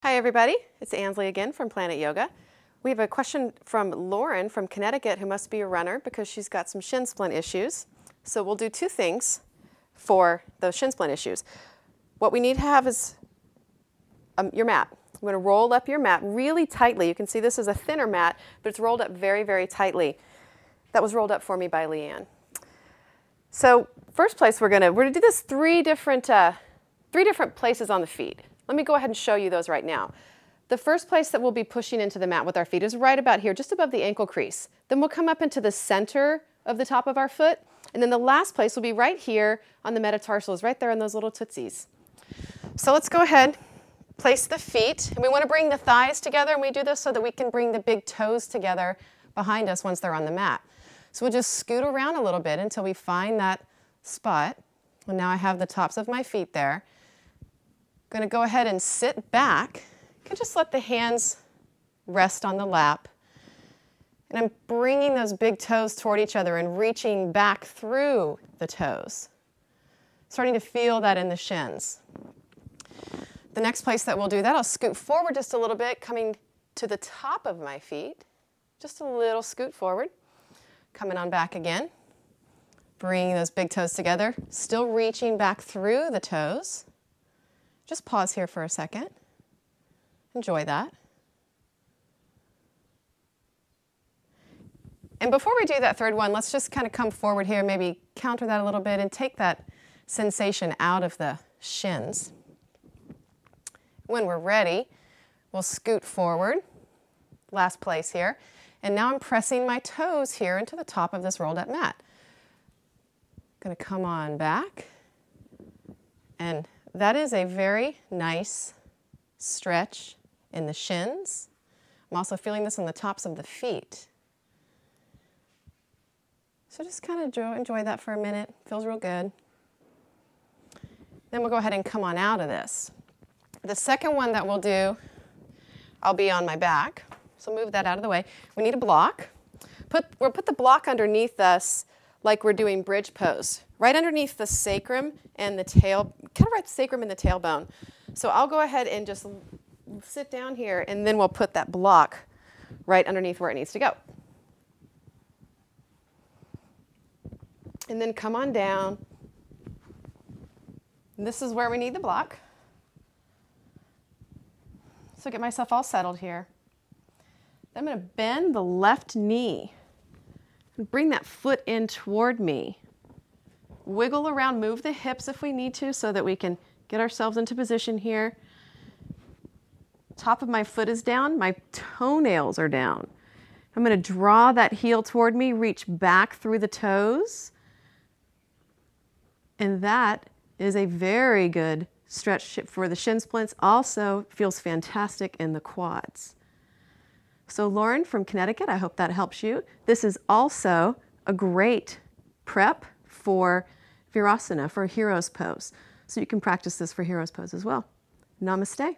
Hi everybody, it's Ansley again from Planet Yoga. We have a question from Lauren from Connecticut who must be a runner because she's got some shin splint issues. So we'll do two things for those shin splint issues. What we need to have is your mat. I'm going to roll up your mat really tightly. You can see this is a thinner mat, but it's rolled up very, very tightly. That was rolled up for me by Leanne. So first place we're going to do this three different places on the feet. Let me go ahead and show you those right now. The first place that we'll be pushing into the mat with our feet is right about here, just above the ankle crease. Then we'll come up into the center of the top of our foot. And then the last place will be right here on the metatarsals, right there on those little tootsies. So let's go ahead, place the feet. And we want to bring the thighs together, and we do this so that we can bring the big toes together behind us once they're on the mat. So we'll just scoot around a little bit until we find that spot. And now I have the tops of my feet there. I'm going to go ahead and sit back. You can just let the hands rest on the lap. And I'm bringing those big toes toward each other and reaching back through the toes. Starting to feel that in the shins. The next place that we'll do that, I'll scoot forward just a little bit, coming to the top of my feet. Just a little scoot forward. Coming on back again. Bringing those big toes together. Still reaching back through the toes. Just pause here for a second. Enjoy that. And before we do that third one, let's just kind of come forward here, maybe counter that a little bit and take that sensation out of the shins. When we're ready, we'll scoot forward, last place here. And now I'm pressing my toes here into the top of this rolled up mat. Going to come on back, and that is a very nice stretch in the shins. I'm also feeling this on the tops of the feet. So just kind of enjoy that for a minute. Feels real good. Then we'll go ahead and come on out of this. The second one that we'll do, I'll be on my back. So move that out of the way. We need a block. We'll put the block underneath us like we're doing bridge pose. Right underneath the sacrum and the tail, kind of right the sacrum and the tailbone. So I'll go ahead and just sit down here, and then we'll put that block right underneath where it needs to go. And then come on down. And this is where we need the block. So get myself all settled here. Then I'm going to bend the left knee and bring that foot in toward me. Wiggle around, move the hips if we need to so that we can get ourselves into position here. Top of my foot is down, my toenails are down. I'm going to draw that heel toward me, reach back through the toes. And that is a very good stretch for the shin splints. Also feels fantastic in the quads. So Lauren from Connecticut, I hope that helps you. This is also a great prep for Virasana, for Hero's Pose. So you can practice this for Hero's Pose as well. Namaste.